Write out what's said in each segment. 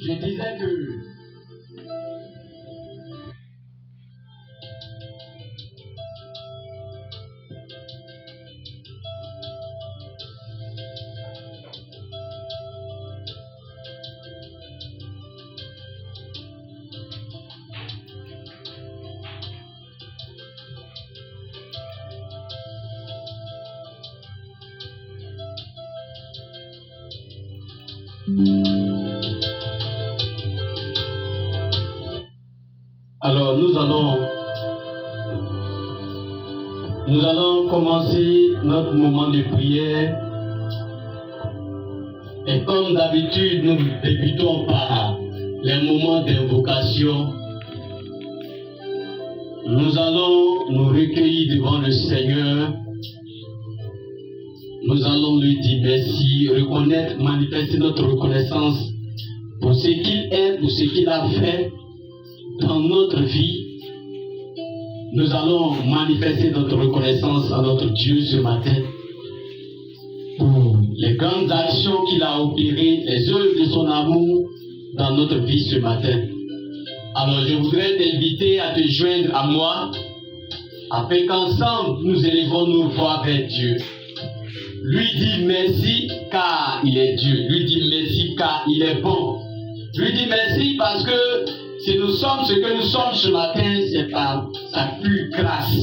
Je disais que alors nous allons commencer notre moment de prière. Et comme d'habitude, nous débutons par les moments d'invocation. Nous allons nous recueillir devant le Seigneur. Nous allons lui dire merci, reconnaître, manifester notre reconnaissance pour ce qu'il est, pour ce qu'il a fait dans notre vie. Nous allons manifester notre reconnaissance à notre Dieu ce matin pour les grandes actions qu'il a opérées, les œuvres de son amour dans notre vie ce matin. Alors je voudrais t'inviter à te joindre à moi afin qu'ensemble nous élevons nos voix vers Dieu. Lui dit merci car il est Dieu. Lui dit merci car il est bon. Lui dit merci parce que si nous sommes ce que nous sommes ce matin, c'est par sa pure grâce.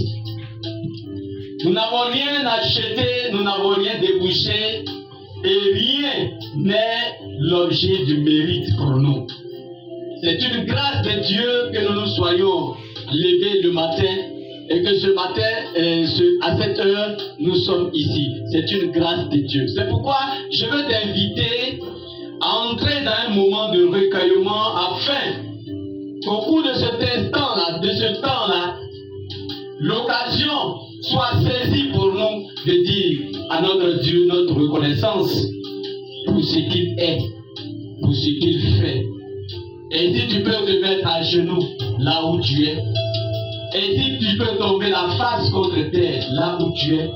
Nous n'avons rien acheté, nous n'avons rien débouché et rien n'est l'objet du mérite pour nous. C'est une grâce de Dieu que nous nous soyons levés le matin et que ce matin, à cette heure, nous sommes ici. C'est une grâce de Dieu. C'est pourquoi je veux t'inviter à entrer dans un moment de recueillement afin qu'au cours de cet instant-là, de ce temps-là, l'occasion soit saisie pour nous de dire à notre Dieu notre reconnaissance pour ce qu'il est, pour ce qu'il fait. Et si tu peux te mettre à genoux là où tu es, et si tu peux tomber la face contre terre là où tu es,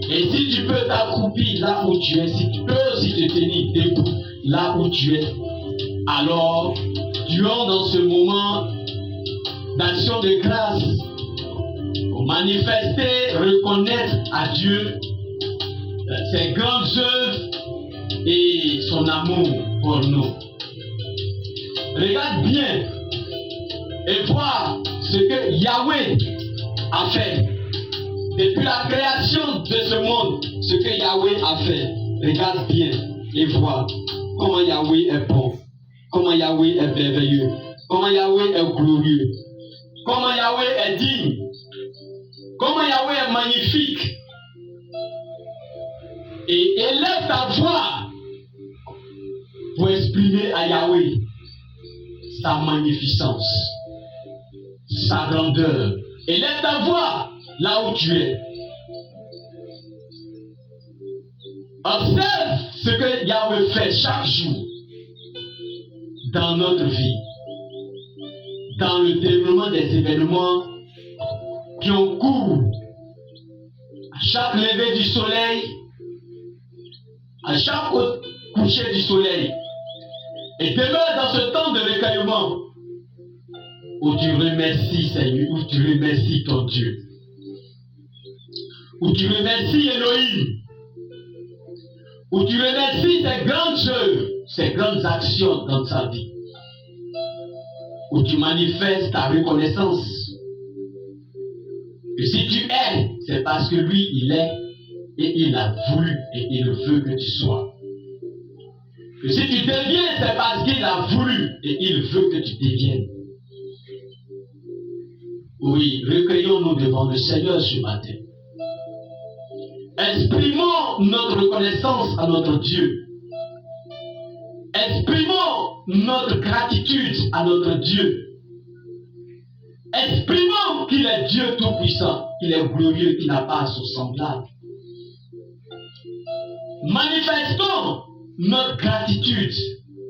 et si tu peux t'accroupir là où tu es, si tu peux aussi te tenir debout là où tu es, alors tuons dans ce moment d'action de grâce pour manifester, reconnaître à Dieu ses grandes œuvres et son amour pour nous. Regarde bien et vois ce que Yahweh a fait. Depuis la création de ce monde, ce que Yahweh a fait. Regarde bien et vois comment Yahweh est bon, comment Yahweh est merveilleux, comment Yahweh est glorieux, comment Yahweh est digne, comment Yahweh est magnifique. Et élève ta voix pour exprimer à Yahweh sa magnificence, sa grandeur. Élève ta voix là où tu es. Observe ce que Yahweh fait chaque jour dans notre vie, dans le déroulement des événements qui ont cours à chaque lever du soleil, à chaque coucher du soleil. Et demeure dans ce temps de recueillement où tu remercies Seigneur, où tu remercies ton Dieu, où tu remercies Elohim, où tu remercies ses grandes œuvres, ses grandes actions dans sa vie, où tu manifestes ta reconnaissance. Et si tu es, c'est parce que lui, il est, et il a voulu, et il veut que tu sois. Que si tu deviens, c'est parce qu'il a voulu, et il veut que tu deviennes. Oui, recueillons-nous devant le Seigneur ce matin. Exprimons notre reconnaissance à notre Dieu. Exprimons notre gratitude à notre Dieu. Exprimons qu'il est Dieu tout-puissant, qu'il est glorieux, qu'il n'a pas son semblable. Manifestons notre gratitude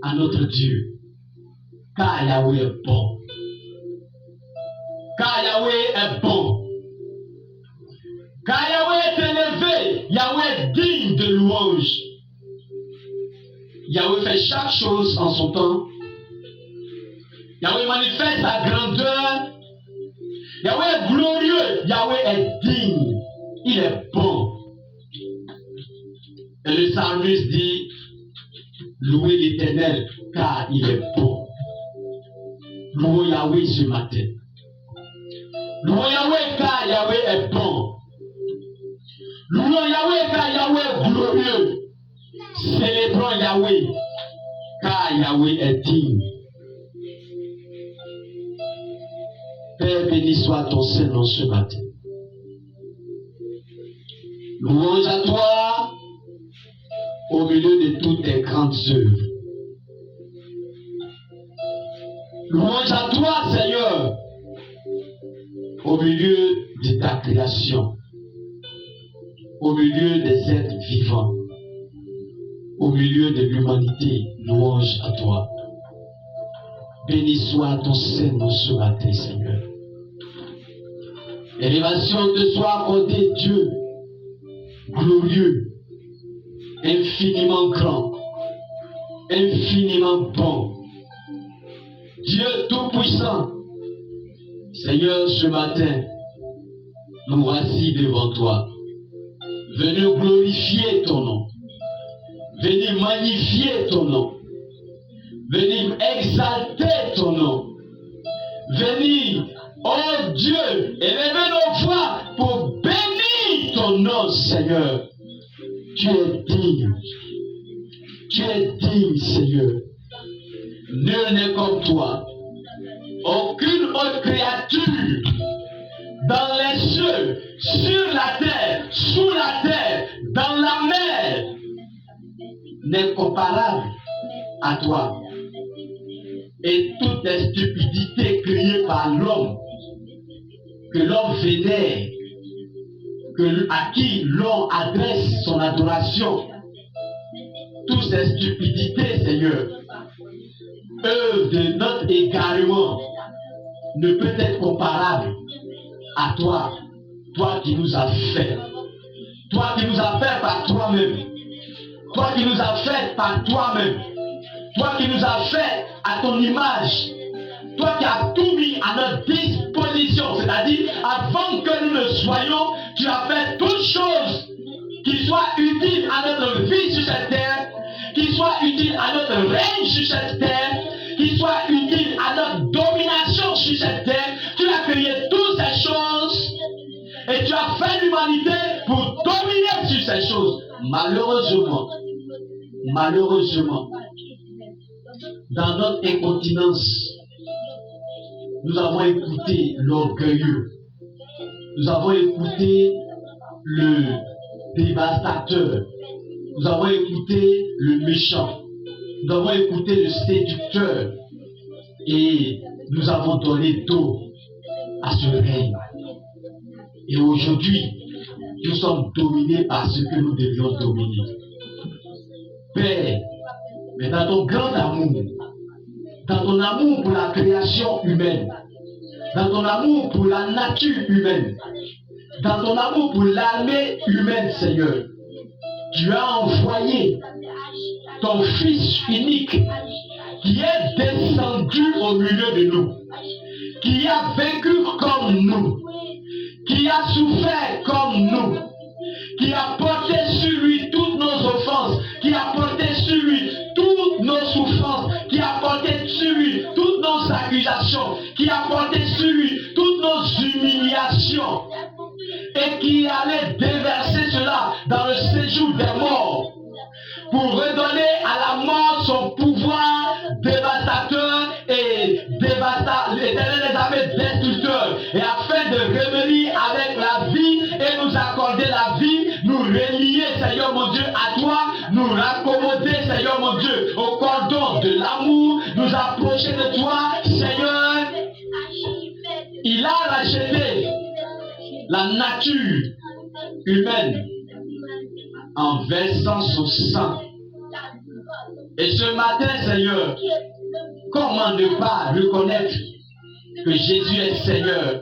à notre Dieu, car Yahweh est bon. Car Yahweh est bon. Car Yahweh est élevé. Yahweh est digne de louange. Yahweh fait chaque chose en son temps Yahweh manifeste sa grandeur. Yahweh est glorieux. Yahweh est digne. Il est bon. Et le psalmiste dit, louez l'Éternel car il est bon. Louons Yahweh ce matin. Louons Yahweh car Yahweh est bon. Louons Yahweh car Yahweh est glorieux. Célébrons Yahweh car Yahweh est digne. Père, béni soit ton Saint-Nom ce matin. Louange à toi au milieu de toutes tes grandes œuvres. Louange à toi, Seigneur, au milieu de ta création, au milieu des êtres vivants, au milieu de l'humanité. Louange à toi. Béni soit ton Saint-Nom ce matin, Seigneur. Élévation te soit accordée, Dieu, glorieux, infiniment grand, infiniment bon. Dieu tout-puissant, Seigneur, ce matin, nous voici devant toi. Venez glorifier ton nom. Venez magnifier ton nom. Venez exalter ton nom. Venez, oh Dieu, élevez nos voix pour bénir ton nom, Seigneur. Tu es digne. Tu es digne, Seigneur. Nul n'est comme toi. Aucune autre créature dans les cieux, sur la terre, sous la terre, dans la mer n'est comparable à toi. Et toutes les stupidités créées par l'homme, que l'homme vénère, à qui l'homme adresse son adoration, toutes ces stupidités, Seigneur, œuvre de notre égarement, ne peut être comparable à toi, toi qui nous as fait, toi qui nous as fait par toi-même, toi qui nous as fait par toi-même, toi qui nous as fait à ton image, toi qui as tout mis à notre disposition, c'est-à-dire avant que nous ne soyons, tu as fait toutes choses qui soient utiles à notre vie sur cette terre, qui soient utiles à notre règne sur cette terre, qui soient utiles à notre domination sur cette terre. Tu as créé toutes ces choses et tu as fait l'humanité pour dominer sur ces choses. Malheureusement, dans notre incontinence, nous avons écouté l'orgueilleux, nous avons écouté le dévastateur, nous avons écouté le méchant, nous avons écouté le séducteur et nous avons donné dos à ce règne. Et aujourd'hui, nous sommes dominés par ce que nous devions dominer. Père, mais dans ton grand amour, dans ton amour pour la création humaine, dans ton amour pour la nature humaine, dans ton amour pour l'armée humaine, Seigneur, tu as envoyé ton Fils unique qui est descendu au milieu de nous, qui a vécu comme nous, qui a souffert comme nous, qui a porté sur lui toutes nos offenses, qui a porté sur lui toutes nos souffrances, qui a porté sur lui toutes nos accusations, qui a porté sur lui toutes nos humiliations, et qui allait déverser cela dans le séjour des morts, pour redonner à la mort son pouvoir dévastateur et l'éternel des armées destructeur, et afin de revenir avec la vie et nous accorder la vie, nous relier, Seigneur mon Dieu, à toi, nous raccommoder, Seigneur mon Dieu, au cordon de l'amour, nous approcher de toi, Seigneur. Il a racheté la nature humaine en versant son sang. Et ce matin, Seigneur, comment ne pas reconnaître que Jésus est Seigneur?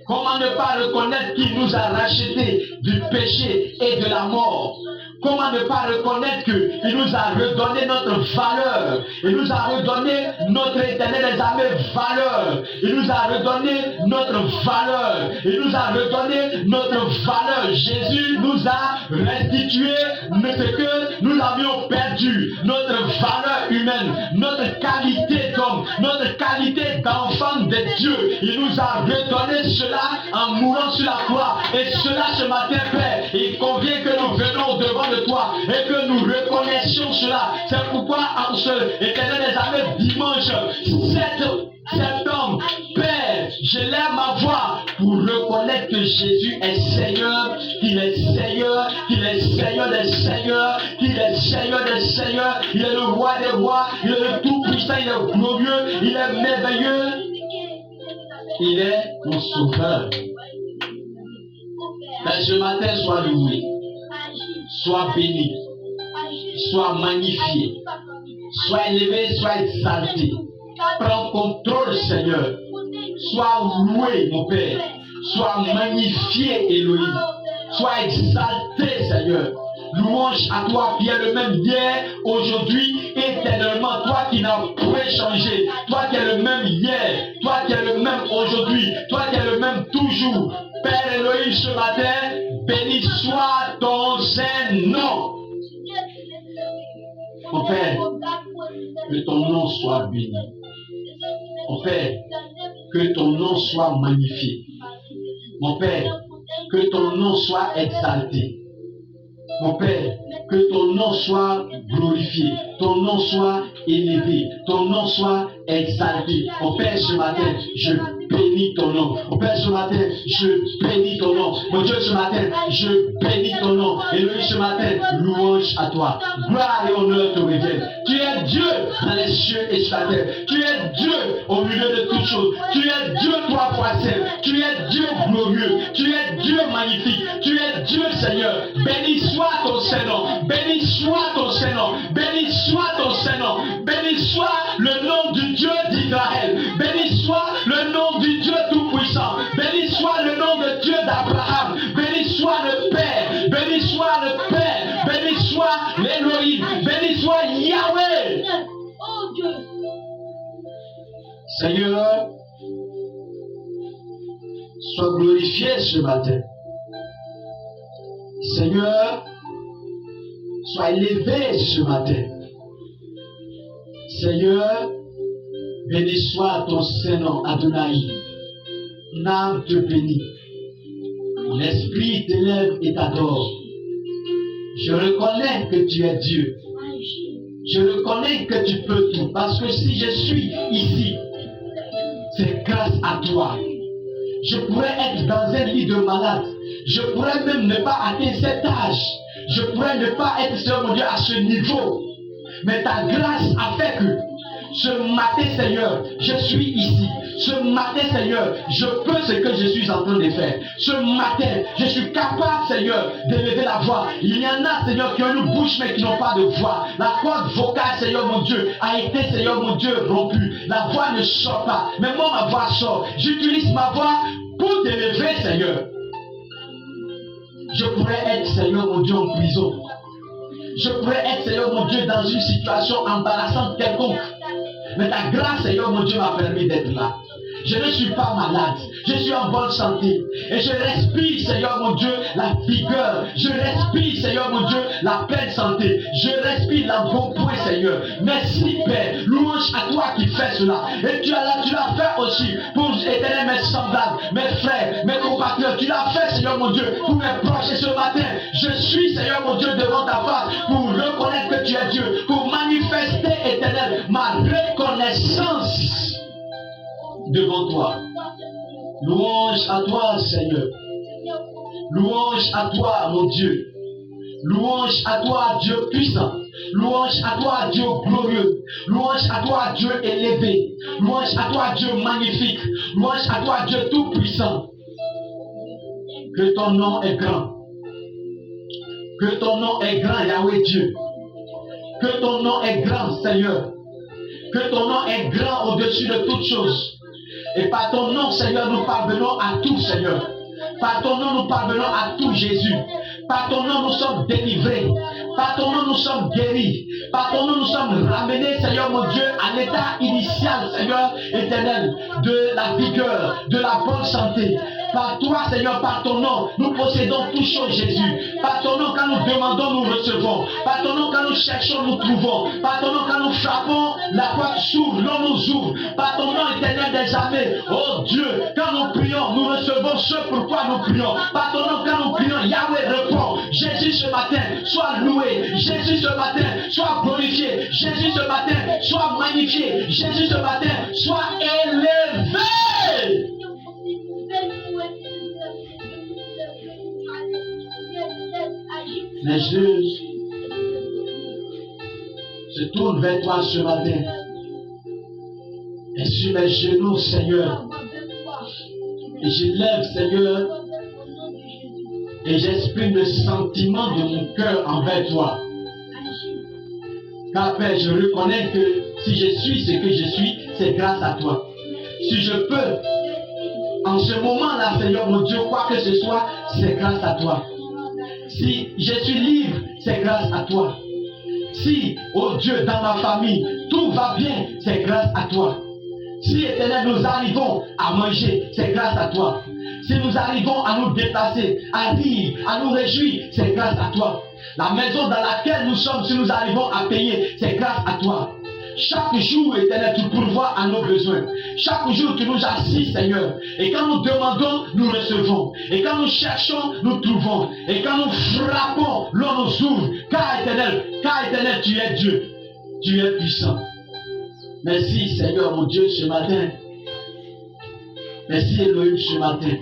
Comment ne pas reconnaître qu'il nous a rachetés du péché et de la mort? Comment ne pas reconnaître qu'il nous a redonné notre valeur. Il nous a redonné notre Éternel des armées valeur. Il nous a redonné notre valeur. Il nous a redonné notre valeur. Jésus nous a restitué ce que nous avions perdu. Notre valeur humaine, notre qualité d'homme, notre qualité d'enfant de Dieu. Il nous a redonné cela en mourant sur la croix. Et cela ce matin, Père, il convient que nous venons devant de toi et que nous reconnaissions cela. C'est pourquoi en ce Éternel des armées dimanche 7 septembre, Père, je lève ma voix pour reconnaître que Jésus est Seigneur, qu'il est Seigneur, qu'il est Seigneur des Seigneurs, qu'il est Seigneur des Seigneurs, il est le roi des rois, il est le tout-puissant, il est glorieux, il est merveilleux, il est mon sauveur. Mais ce matin, sois loué, sois béni, sois magnifié, sois élevé, sois exalté. Prends contrôle, Seigneur. Sois loué, mon Père. Sois magnifié, Elohim. Sois exalté, Seigneur. Louange à toi qui es le même hier, aujourd'hui, éternellement. Toi qui n'as point changé. Toi qui es le même hier. Toi qui es le même aujourd'hui. Toi qui es le même toujours. Père Elohim, ce matin, béni soit ton saint nom. Mon Père, que ton nom soit béni. Mon Père, que ton nom soit magnifié. Mon Père, que ton nom soit exalté. Mon Père, que ton nom soit glorifié, ton nom soit élevé, ton nom soit exalté. Mon Père, ce matin, je bénis ton nom. Mon Père, ce matin, je bénis ton nom. Mon Dieu, ce matin, je bénis ton nom. Et lui, ce matin, louange à toi. Gloire et honneur te reviennent. Tu es Dieu dans les cieux et sur la terre. Tu es Dieu au milieu de toutes choses. Tu es Dieu, toi, poissel. Tu es Dieu glorieux. Tu es Dieu magnifique. Tu es Dieu, Seigneur. Béni soit ton Saint-Nom. Béni soit ton Saint-Nom. Béni soit ton Saint-Nom. Béni soit le nom du Dieu d'Israël. Béni soit le nom du Dieu Tout-Puissant. Béni soit le nom de Dieu d'Abraham. Béni soit le Père. Béni soit le Père. Béni soit l'Élohim. Béni soit Yahweh. Seigneur, sois glorifié ce matin. Seigneur, sois élevé ce matin. Seigneur, béni soit ton Saint-Nom, Adonai. Mon âme te bénit. Mon esprit t'élève et t'adore. Je reconnais que tu es Dieu. Je reconnais que tu peux tout. Parce que si je suis ici, c'est grâce à toi. Je pourrais être dans un lit de malade. Je pourrais même ne pas atteindre cet âge. Je pourrais ne pas être, Seigneur mon Dieu, à ce niveau. Mais ta grâce a fait que ce matin, Seigneur, je suis ici. Ce matin, Seigneur, je peux ce que je suis en train de faire. Ce matin, je suis capable, Seigneur, d'élever la voix. Il y en a, Seigneur, qui ont une bouche mais qui n'ont pas de voix. La corde vocale, Seigneur mon Dieu, a été, Seigneur mon Dieu, rompue. La voix ne sort pas. Mais moi, ma voix sort. J'utilise ma voix pour t'élever, Seigneur. Je pourrais être, Seigneur mon Dieu, en prison. Je pourrais être, Seigneur mon Dieu, dans une situation embarrassante quelconque. Mais ta grâce, Seigneur mon Dieu, m'a permis d'être là. Je ne suis pas malade. Je suis en bonne santé. Et je respire, Seigneur mon Dieu, la vigueur. Je respire, Seigneur mon Dieu, la pleine santé. Je respire la bon point, Seigneur. Merci, Père. Louange à toi qui fais cela. Et tu l'as fait aussi pour éternel mes semblables, mes frères, mes compatriotes. Tu l'as fait, Seigneur mon Dieu, pour mes proches. Et ce matin, je suis, Seigneur mon Dieu, devant ta face pour reconnaître que tu es Dieu. Pour manifester, éternel, ma reconnaissance devant toi. Louange à toi, Seigneur. Louange à toi, mon Dieu. Louange à toi, Dieu puissant. Louange à toi, Dieu glorieux. Louange à toi, Dieu élevé. Louange à toi, Dieu magnifique. Louange à toi, Dieu tout puissant. Que ton nom est grand. Que ton nom est grand, Yahweh Dieu. Que ton nom est grand, Seigneur. Que ton nom est grand au-dessus de toutes choses. Et par ton nom, Seigneur, nous parvenons à tout, Seigneur. Par ton nom, nous parvenons à tout, Jésus. Par ton nom, nous sommes délivrés. Par ton nom, nous sommes guéris. Par ton nom, nous sommes ramenés, Seigneur mon Dieu, à l'état initial, Seigneur éternel, de la vigueur, de la bonne santé. Par toi, Seigneur, par ton nom, nous possédons toutes choses, Jésus. Par ton nom, quand nous demandons, nous recevons. Par ton nom, quand nous cherchons, nous trouvons. Par ton nom, quand nous frappons, la porte s'ouvre, l'on nous ouvre. Par ton nom éternel des armées, oh Dieu, quand nous prions, nous recevons ce pourquoi nous prions. Par ton nom, quand nous prions, Yahweh répond. Jésus ce matin, sois loué. Jésus ce matin, sois glorifié. Jésus ce matin, sois magnifié. Jésus ce matin, sois élevé. Les juges se tournent vers toi ce matin. Et sur mes genoux, Seigneur, et je lève, Seigneur, et j'exprime le sentiment de mon cœur envers toi. Car Père, je reconnais que si je suis ce que je suis, c'est grâce à toi. Si je peux, en ce moment-là, Seigneur mon Dieu, quoi que ce soit, c'est grâce à toi. Si je suis libre, c'est grâce à toi. Si, oh Dieu, dans ma famille, tout va bien, c'est grâce à toi. Si, Éternel, nous arrivons à manger, c'est grâce à toi. Si nous arrivons à nous déplacer, à rire, à nous réjouir, c'est grâce à toi. La maison dans laquelle nous sommes, si nous arrivons à payer, c'est grâce à toi. Chaque jour, Éternel, tu pourvois à nos besoins. Chaque jour, tu nous assis, Seigneur. Et quand nous demandons, nous recevons. Et quand nous cherchons, nous trouvons. Et quand nous frappons, l'on nous ouvre. Car Éternel, tu es Dieu. Tu es puissant. Merci, Seigneur, mon Dieu, ce matin. Merci, Elohim, ce matin.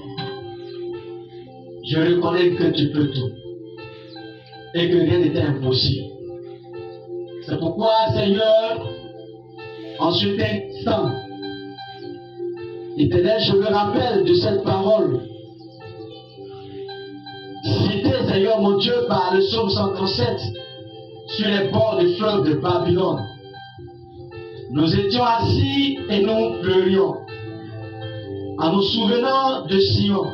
Je reconnais que tu peux tout. Et que rien n'était impossible. C'est pourquoi, Seigneur, en ce instant, Éternel, je me rappelle de cette parole citée, Seigneur mon Dieu, par le psaume 137 sur les bords du fleuve de Babylone. Nous étions assis et nous pleurions en nous souvenant de Sion,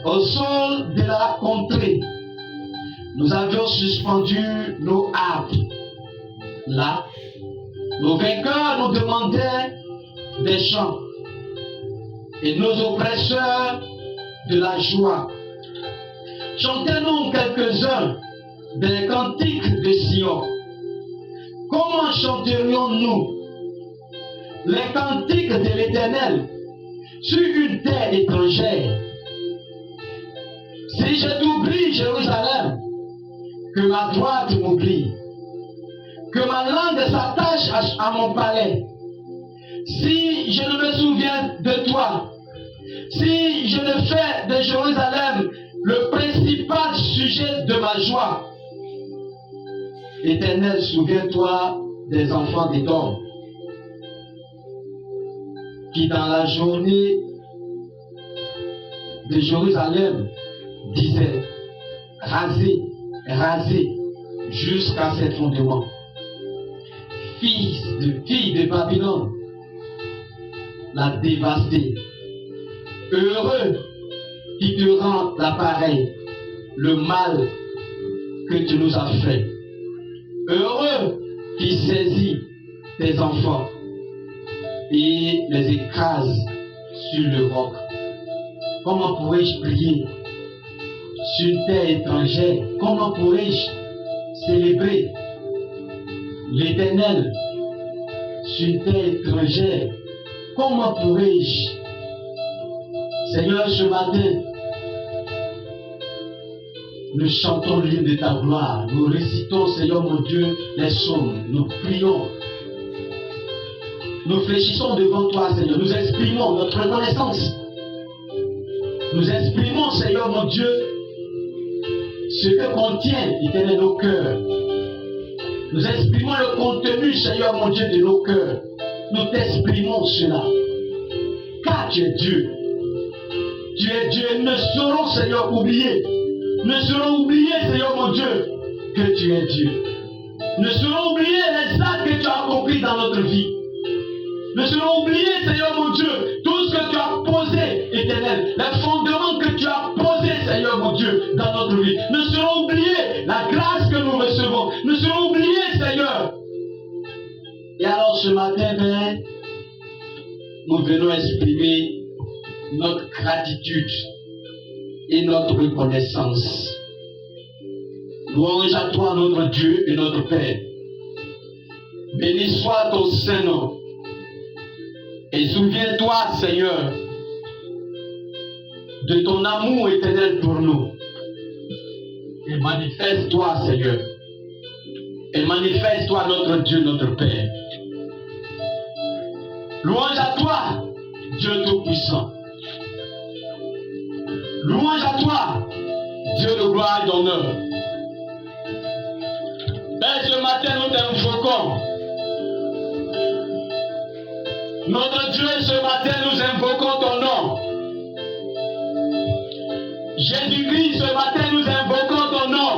au sol de la contrée. Nous avions suspendu nos harpes. Là, nos vainqueurs nous demandaient des chants et nos oppresseurs de la joie. Chantez-nous quelques-uns des cantiques de Sion. Comment chanterions-nous les cantiques de l'Éternel sur une terre étrangère? Si je t'oublie, Jérusalem, que ma droite m'oublie, que ma langue s'attache à mon palais. Si je ne me souviens de toi, si je ne fais de Jérusalem le principal sujet de ma joie, Éternel, souviens-toi des enfants d'Édom, qui dans la journée de Jérusalem disaient: rasez, rasez jusqu'à ses fondements. Fille de Babylone l'a dévasté. Heureux qui te rend l'appareil, le mal que tu nous as fait. Heureux qui saisit tes enfants et les écrase sur le roc. Comment pourrais-je prier sur une terre étrangère? Comment pourrais-je célébrer l'Éternel sur une terre étrangère? Comment pourrais-je, Seigneur, ce matin, nous chantons l'hymne de ta gloire, nous récitons, Seigneur mon Dieu, les psaumes, nous prions, nous fléchissons devant toi, Seigneur, nous exprimons notre reconnaissance, nous exprimons, Seigneur mon Dieu, ce que contient, Éternel, nos cœurs. Nous exprimons le contenu, Seigneur mon Dieu, de nos cœurs. Nous t'exprimons cela. Car tu es Dieu. Tu es Dieu. Nous ne saurons, Seigneur, oublier. Nous ne saurons oublier, Seigneur mon Dieu, que tu es Dieu. Nous ne saurons oublier les actes que tu as accomplis dans notre vie. Nous ne saurons oublier, Seigneur mon Dieu, tout ce que tu as posé, Éternel. Les fondements que tu as posés, Seigneur mon Dieu. Dieu, dans notre vie. Nous serons oubliés la grâce que nous recevons. Nous serons oubliés, Seigneur. Et alors ce matin, Père, nous venons exprimer notre gratitude et notre reconnaissance. Louange à toi, notre Dieu et notre Père. Béni soit ton Saint-Nom. Et souviens-toi, Seigneur, de ton amour éternel pour nous. Et manifeste-toi, Seigneur. Et manifeste-toi, notre Dieu, notre Père. Louange à toi, Dieu Tout-Puissant. Louange à toi, Dieu de gloire et d'honneur. Père, ce matin, nous t'invoquons. Notre Dieu, ce matin, nous invoquons ton nom. Jésus-Christ, ce matin, nous invoquons ton nom.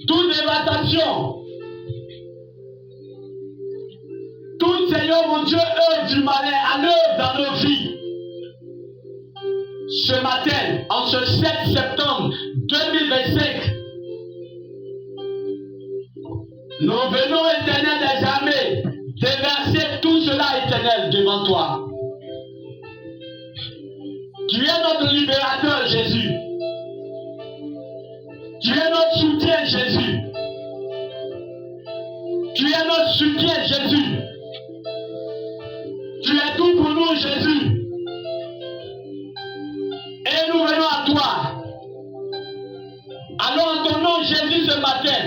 Toute dévastation, tout, Seigneur mon Dieu, œuvre du malin à l'œuvre dans nos vies. Ce matin, en ce 7 septembre 2025, nous venons, Éternel des armées, déverser tout cela, Éternel, devant toi. Tu es notre libérateur, Jésus. Tu es notre soutien, Jésus. Tu es notre soutien, Jésus. Tu es tout pour nous, Jésus. Et nous venons à toi. Alors en ton nom, Jésus, ce matin,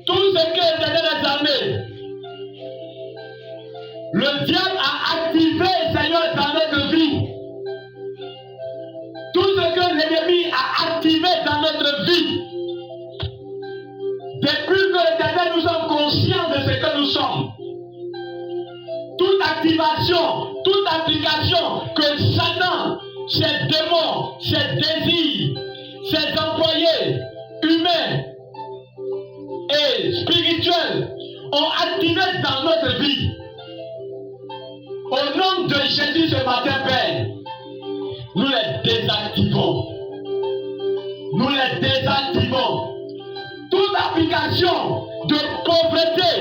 tout ce que l'Éternel des armées, le diable a activé, Seigneur, dans notre vie. Tout ce que l'ennemi a activé dans notre vie. Depuis que l'Éternel, nous sommes conscients de ce que nous sommes. Toute activation, toute application que Satan, ses démons, ses désirs, ses employés humains et spirituels ont activé dans notre vie. Au nom de Jésus ce matin, Père, nous les désactivons. Nous les désactivons. Toute application de pauvreté,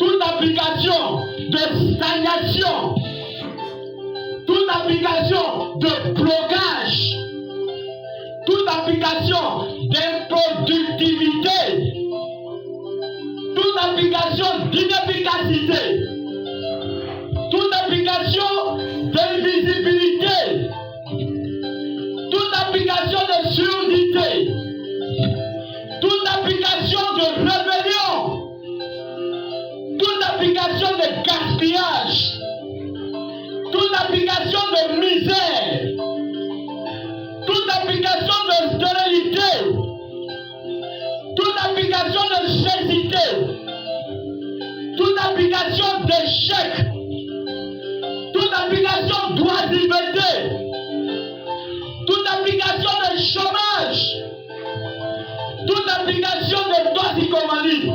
toute application de stagnation, toute application de blocage, toute application d'improductivité, toute application d'inefficacité, toute application d'invisibilité, toute application de surdité, toute application de rébellion, toute application de gaspillage, toute application de misère, toute application de stérilité, toute application de cécité, toute application d'échec, toute application d'oisiveté, toute application de chômage, toute application de toxicomanie,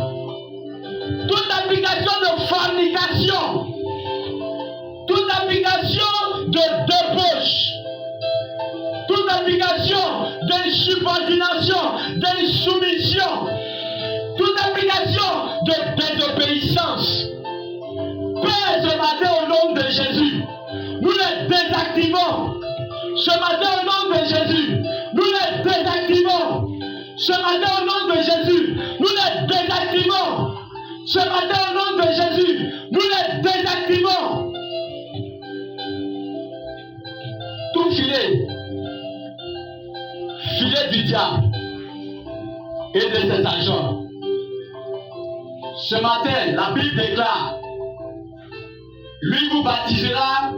toute application de fornication, toute application de débauche, toute application d'insubordination, d'insoumission, toute application de désobéissance. Père, ce matin, au nom de Jésus, nous les désactivons. Ce matin, au nom de Jésus, nous les désactivons. Ce matin, au nom de Jésus, nous les désactivons. Ce matin, au nom de Jésus, nous les désactivons. Tout filet du diable et de ses agents. Ce matin, la Bible déclare, lui vous baptisera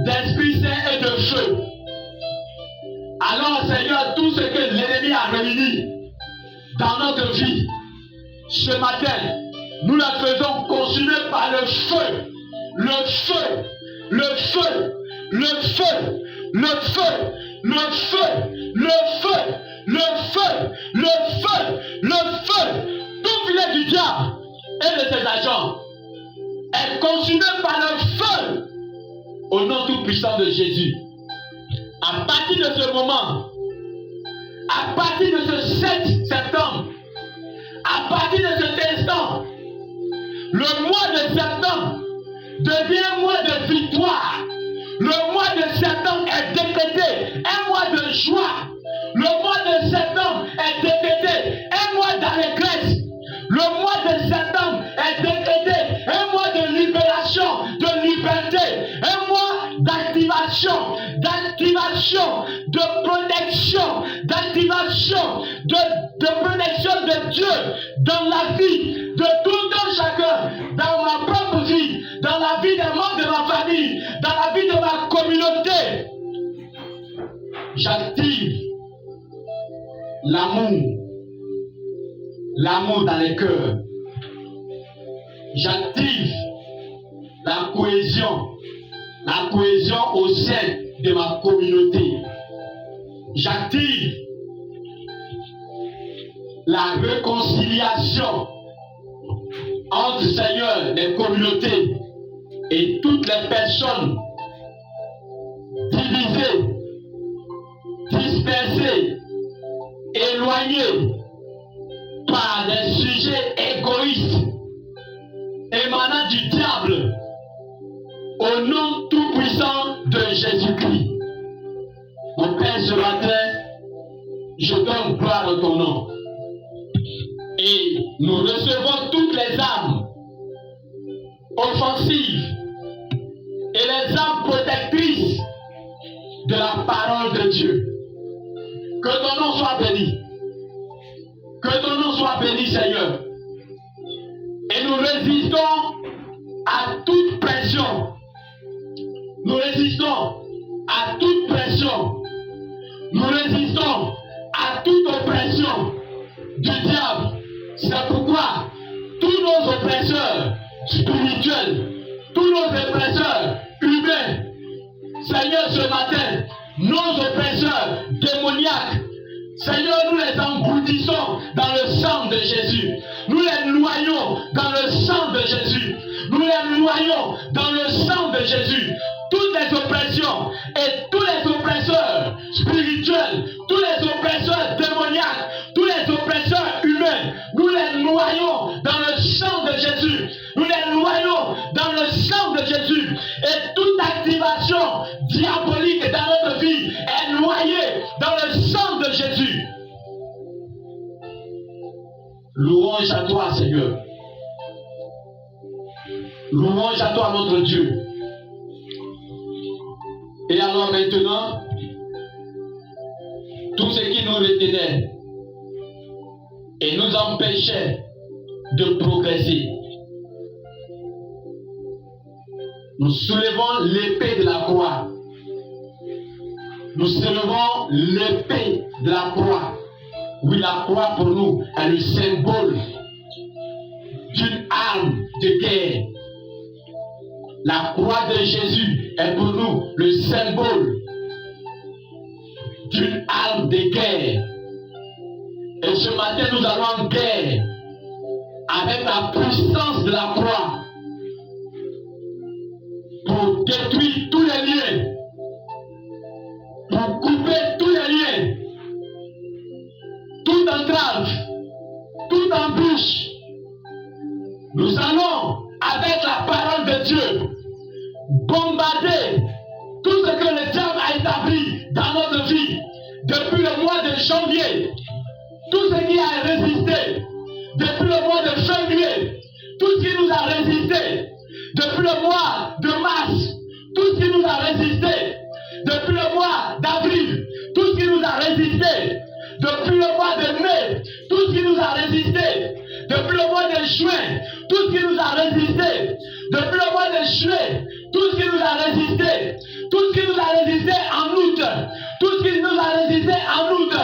d'Esprit Saint et de feu. Alors, Seigneur, tout ce que l'ennemi a réuni dans notre vie, ce matin, nous la faisons consumer par le feu. Le feu, le feu, le feu, le feu, le feu, le feu, le feu, le feu, le feu. Tout filet du diable et de ses agents est consumé par le feu au nom tout-puissant de Jésus. À partir de ce moment, à partir de ce 7 septembre, à partir de cet instant, le mois de septembre devient un mois de victoire. Le mois de septembre est décrété un mois de joie. Le mois de septembre est décrété un mois d'allégresse. Le mois de septembre est décrété un mois de libération, de liberté, un mois d'activation, de protection, de protection de Dieu dans la vie de tout un chacun, dans ma propre vie, dans la vie des membres de ma famille, dans la vie de ma communauté. J'active l'amour dans les cœurs. J'active la cohésion au sein de ma communauté. J'active la réconciliation entre, Seigneur, les communautés et toutes les personnes divisées, dispersées, éloignées par des sujets égoïstes émanant du diable, au nom tout-puissant de Jésus-Christ. Mon Père, ce matin, je donne gloire à ton nom. Et nous recevons toutes les âmes offensives et les âmes protectrices de la parole de Dieu. Que ton nom soit béni. Que ton nom soit béni, Seigneur. Et nous résistons à toute pression. Nous résistons à toute pression. Nous résistons à toute oppression du diable. C'est pourquoi tous nos oppresseurs spirituels, tous nos oppresseurs humains, Seigneur, ce matin, nos oppresseurs démoniaques, Seigneur, nous les engloutissons dans le sang de Jésus. Nous les noyons dans le sang de Jésus. Nous les noyons dans le sang de Jésus. Toutes les oppressions et tous les oppresseurs spirituels, tous les oppresseurs démoniaques, tous les oppresseurs humains, nous les noyons dans le sang de Jésus. Nous les noyons dans le sang de Jésus. Et toute activation diabolique dans notre vie est noyée dans le sang de Jésus. Louange à toi, Seigneur. Louange à toi, notre Dieu. Et alors maintenant, tout ce qui nous retenait et nous empêchait de progresser, nous soulevons l'épée de la croix. Nous soulevons l'épée de la croix. Oui, la croix pour nous est le symbole d'une arme de guerre. La croix de Jésus est pour nous le symbole d'une arme de guerre. Et ce matin, nous allons en guerre avec la puissance de la croix pour détruire tous les liens, pour couper tous les liens, toute entrave, toute embûche. Nous allons, avec la parole de Dieu, bombarder tout ce que le diable a établi dans notre vie depuis le mois de janvier, tout ce qui a résisté depuis le mois de février, tout ce qui nous a résisté depuis le mois de mars, tout ce qui nous a résisté depuis le mois d'avril, tout ce qui nous a résisté depuis le mois de mai, tout ce qui nous a résisté depuis le mois de juin, tout ce qui nous a résisté depuis le mois de juillet, tout ce qui nous a résisté, tout ce qui nous a résisté en août, tout ce qui nous a résisté en août,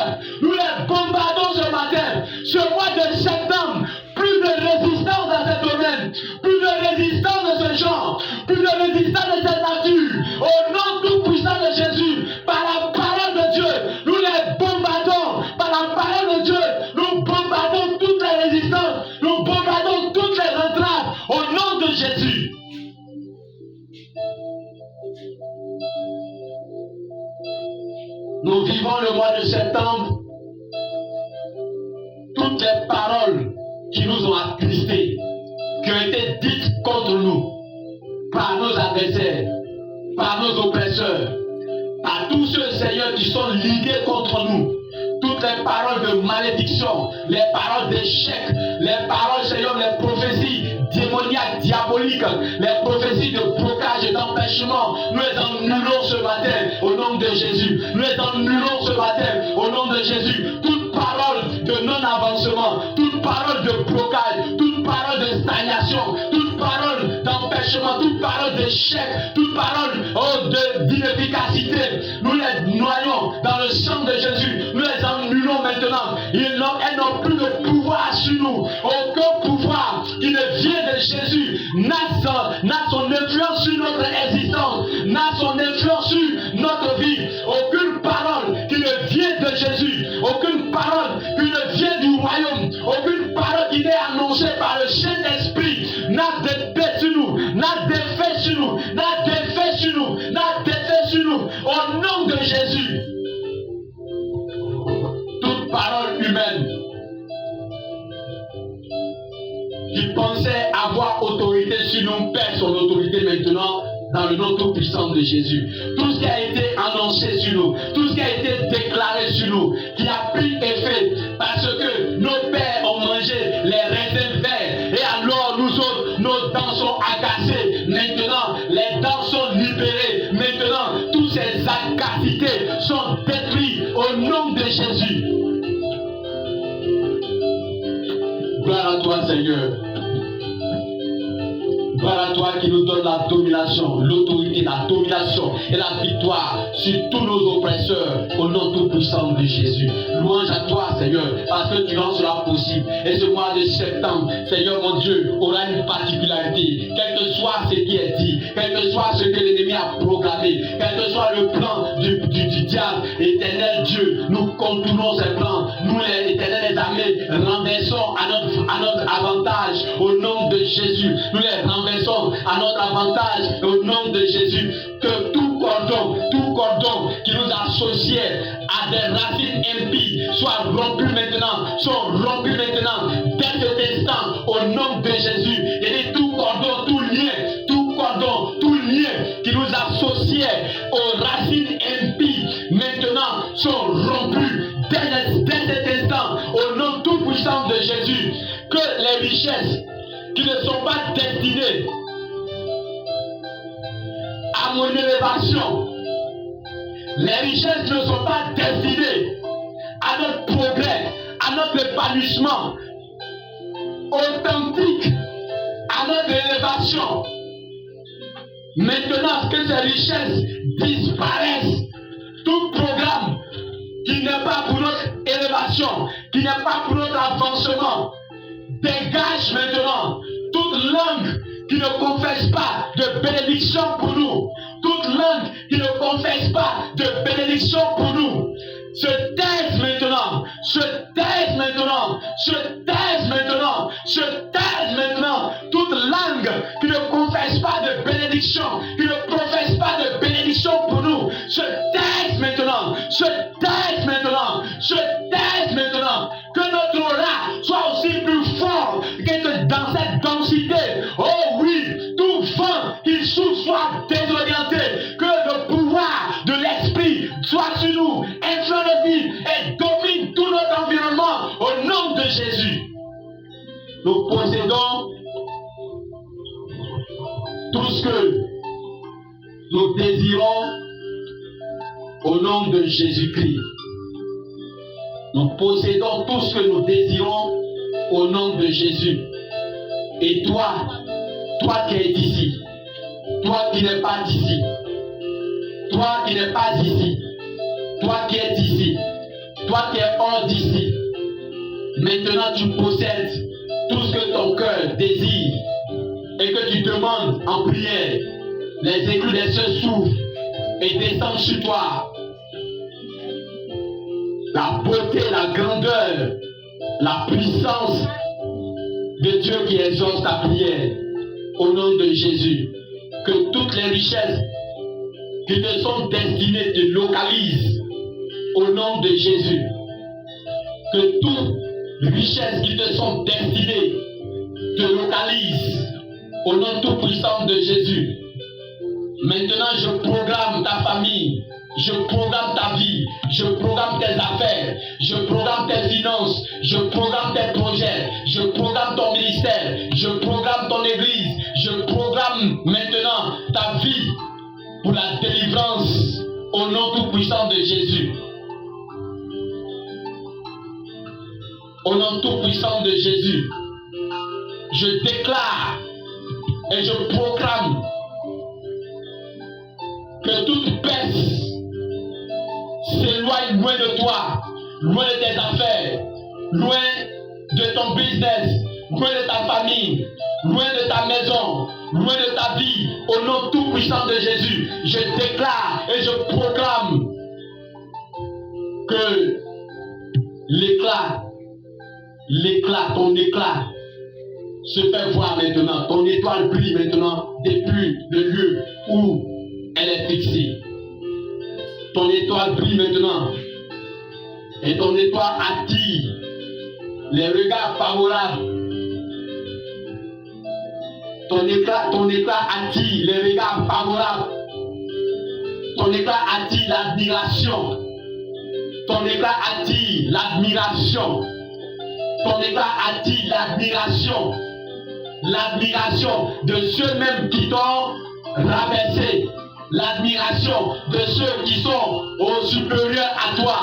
nous les bombardons ce matin. Ce mois de septembre, plus de résistance dans ce domaine, plus de résistance de ce genre, plus de résistance de cette nature. Au nom tout puissant de Jésus, par la parole de Dieu, nous les bombardons. Par la parole de Dieu, nous bombardons toutes les résistances, nous bombardons toutes les Nous vivons le mois de septembre. Toutes les paroles qui nous ont attristés, qui ont été dites contre nous, par nos adversaires, par nos oppresseurs, par tous ceux, Seigneur, qui sont ligués contre nous. Toutes les paroles de malédiction, les paroles d'échec, les paroles, Seigneur, les prophéties démoniaques, diaboliques, les prophéties de blocage et d'empêchement, nous les annulons ce matin au nom de Jésus. Nous les annulons ce matin au nom de Jésus. Toute parole de non-avancement, toute parole de blocage, toute parole de stagnation, toute parole d'empêchement, toute parole d'échec, toute parole d'inefficacité, nous les noyons dans le sang de Jésus. Nous les annulons maintenant. Elles n'ont plus de pouvoir sur nous. Aucun pouvoir qui ne vient de Jésus n'a son influence sur notre existence, n'a son influence sur notre vie. Aucune parole qui ne vient de Jésus, aucune parole qui ne vient du royaume, aucune parole qui n'est annoncée par le Saint-Esprit n'a d'effet sur nous, n'a d'effet sur nous, n'a d'effet sur nous, n'a d'effet sur nous. Au nom de Jésus, toute parole humaine qui pensait avoir autorité sur nous perd son autorité maintenant dans le nom tout puissant de Jésus. Tout ce qui a été annoncé sur nous, tout ce qui a été déclaré sur nous, qui a pris effet parce que nos pères ont mangé les raisins verts et alors nous autres, nos dents sont agacées. Maintenant, les dents sont libérées. Maintenant, toutes ces acacités sont détruites au nom de Jésus. Gloire à toi, Seigneur. Gloire à toi qui nous donne la domination, l'autorité, la domination et la victoire sur tous nos oppresseurs au nom tout puissant de Jésus. Louange à toi, Seigneur, parce que tu rends cela possible. Et ce mois de septembre, Seigneur mon Dieu, aura une particularité. Quel que soit ce qui est dit, quel que soit ce que l'ennemi a programmé, quel que soit le plan du diable, éternel Dieu, nous contournons ces plans. Nous, les éternels armées, renversons à notre avantage au nom de Jésus. Nous les renversons à notre avantage au nom de Jésus. Que tout cordon qui nous associait à des racines impies soit rompu maintenant, dès cet instant au nom de Jésus. Et tout cordon, tout lien qui nous associait aux racines impies maintenant sont rompus dès cet instant au nom tout puissant de Jésus. Que les richesses qui ne sont pas destinées à mon élévation, les richesses qui ne sont pas destinées à notre progrès, à notre épanouissement authentique, à notre élévation. Maintenant que ces richesses disparaissent, tout programme qui n'est pas pour notre élévation, qui n'est pas pour notre avancement, dégage maintenant. Toute langue qui ne confesse pas de bénédiction pour nous, toute langue qui ne confesse pas de bénédiction pour nous, se taise maintenant, toute langue qui ne confesse pas de bénédiction, qui ne professe pas de bénédiction pour nous, se taise maintenant, que notre aura soit aussi plus fort que dans cette densité. Oh oui, tout vent qui souffle soit désorienté, que le pouvoir de l'esprit soit sur nous, influence notre vie et domine tout notre environnement au nom de Jésus. Nous possédons tout ce que nous désirons au nom de Jésus-Christ. Nous possédons tout ce que nous désirons au nom de Jésus. Et toi qui es ici, toi qui n'es pas ici, toi qui n'es pas ici, toi qui es ici, toi qui es hors d'ici, maintenant tu possèdes tout ce que ton cœur désire et que tu demandes en prière. Les éclats des cieux s'ouvrent et descendent sur toi. La beauté, la grandeur, la puissance de Dieu qui exauce ta prière au nom de Jésus. Que toutes les richesses qui te sont destinées te localisent au nom de Jésus. Que toutes richesses qui te sont destinées te localisent au nom tout puissant de Jésus. Maintenant, je programme ta famille, je programme ta vie, je programme tes affaires, je programme tes finances, je programme tes projets, je programme ton ministère, je programme ton église, je programme maintenant ta vie pour la délivrance au nom tout puissant de Jésus. Au nom tout puissant de Jésus, je déclare et je proclame que toute peste s'éloigne loin de toi, loin de tes affaires, loin de ton business, loin de ta famille, loin de ta maison, loin de ta vie, au nom tout puissant de Jésus. Je déclare et je proclame que ton éclat se fait voir maintenant. Ton étoile brille maintenant depuis le lieu où elle est fixée. Ton étoile brille maintenant. Et ton étoile attire les regards favorables. Ton éclat attire les regards favorables. Ton éclat attire l'admiration. Ton éclat attire l'admiration. Ton éclat attire l'admiration. L'admiration de ceux-mêmes qui t'ont rabaissé. L'admiration de ceux qui sont au supérieur à toi.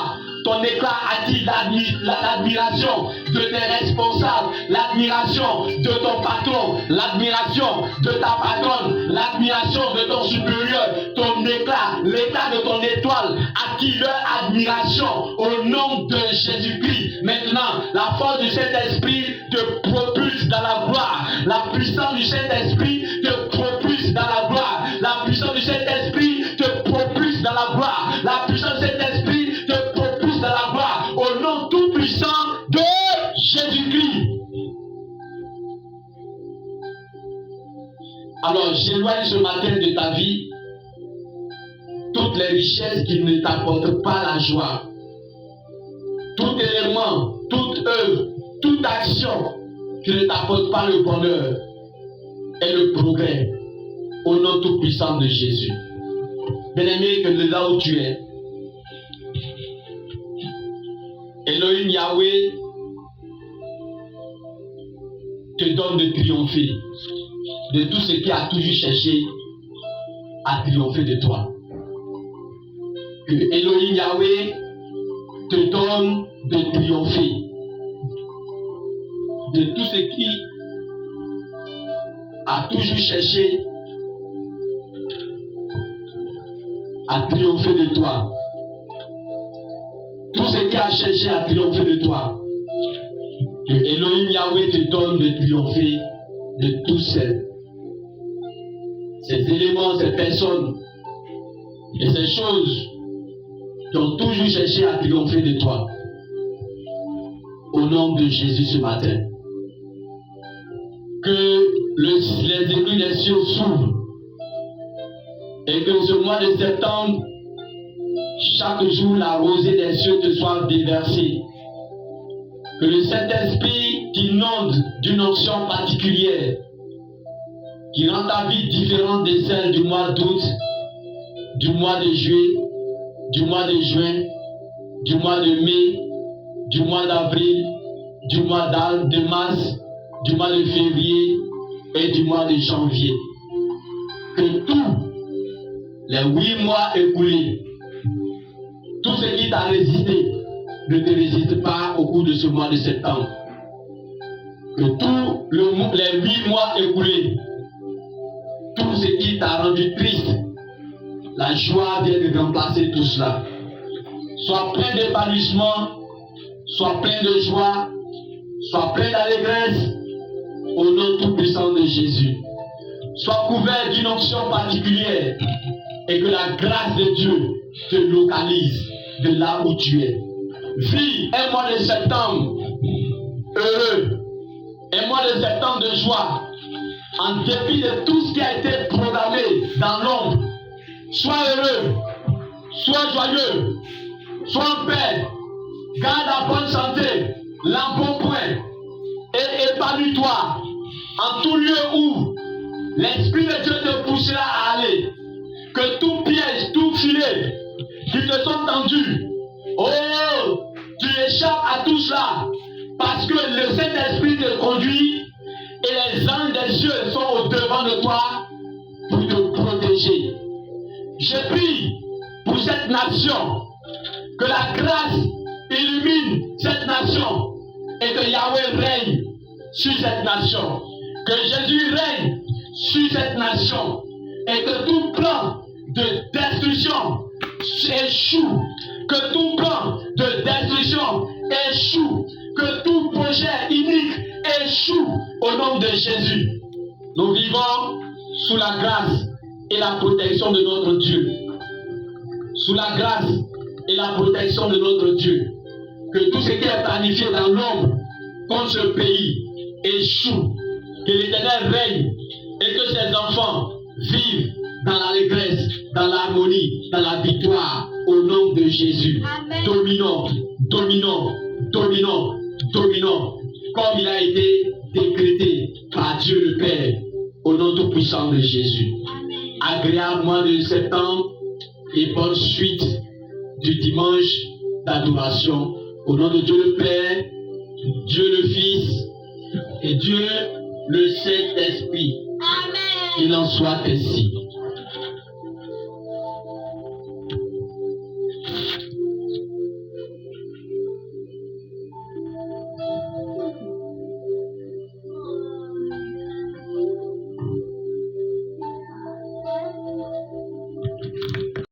Ton éclat attire l'admiration de tes responsables, l'admiration de ton patron, l'admiration de ta patronne, l'admiration de ton supérieur. Ton éclat, l'éclat de ton étoile attire leur admiration au nom de Jésus-Christ. Maintenant, la force du Saint-Esprit te propulse dans la gloire. La puissance du Saint-Esprit te propulse dans la gloire. La puissance du Saint-Esprit te propulse dans la gloire. La puissance du Saint-Esprit te propulse dans la gloire. Au nom tout puissant de Jésus-Christ. Alors j'éloigne ce matin de ta vie toutes les richesses qui ne t'apportent pas la joie. Tout élément, toute œuvre, toute action qui ne t'apporte pas le bonheur et le progrès. Au nom tout puissant de Jésus. Bien-aimé, que de là où tu es, Elohim Yahweh te donne de triompher de tout ce qui a toujours cherché à triompher de toi. Que Elohim Yahweh te donne de triompher de tout ce qui a toujours cherché à triompher de toi. Tout ce qui a cherché à triompher de toi, que Elohim Yahweh te donne de triompher de tous ces éléments, ces personnes et ces choses qui ont toujours cherché à triompher de toi. Au nom de Jésus ce matin, que les écluses des cieux s'ouvrent et que ce mois de septembre, chaque jour, la rosée des cieux te soit déversée. Que le Saint-Esprit t'inonde d'une onction particulière qui rend ta vie différente de celle du mois d'août, du mois de juillet, du mois de juin, du mois de mai, du mois d'avril, du mois de mars, du mois de février et du mois de janvier. Que tous les 8 mois écoulés, tout ce qui t'a résisté ne te résiste pas au cours de ce mois de septembre. Que tous les 8 mois écoulés, tout ce qui t'a rendu triste, la joie vient de remplacer tout cela. Sois plein d'épanouissement, sois plein de joie, sois plein d'allégresse au nom tout puissant de Jésus. Sois couvert d'une onction particulière et que la grâce de Dieu te localise de là où tu es. Vis un mois de septembre heureux, un mois de septembre de joie, en dépit de tout ce qui a été programmé dans l'ombre. Sois heureux, sois joyeux, sois en paix, garde la bonne santé, l'embonpoint, et épanouis-toi en tout lieu où l'Esprit de Dieu te poussera à aller. Que tout piège, tout filet qui te sont tendus, oh, tu échappes à tout cela, parce que le Saint-Esprit te conduit et les anges des cieux sont au devant de toi pour te protéger. Je prie pour cette nation, que la grâce illumine cette nation et que Yahweh règne sur cette nation, que Jésus règne sur cette nation et que tout plan de destruction échoue, que tout plan de destruction échoue, que tout projet inique échoue au nom de Jésus. Nous vivons sous la grâce et la protection de notre Dieu. Sous la grâce et la protection de notre Dieu. Que tout ce qui est planifié dans l'ombre contre ce pays échoue. Que l'Éternel règne et que ses enfants vivent dans l'allégresse, dans l'harmonie, dans la victoire au nom de Jésus. Amen. Dominons, dominons, dominons, dominons, comme il a été décrété par Dieu le Père au nom tout-puissant de Jésus. Amen. Agréable mois de septembre et bonne suite du dimanche d'adoration au nom de Dieu le Père, Dieu le Fils et Dieu le Saint-Esprit. Amen. Qu'il en soit ainsi.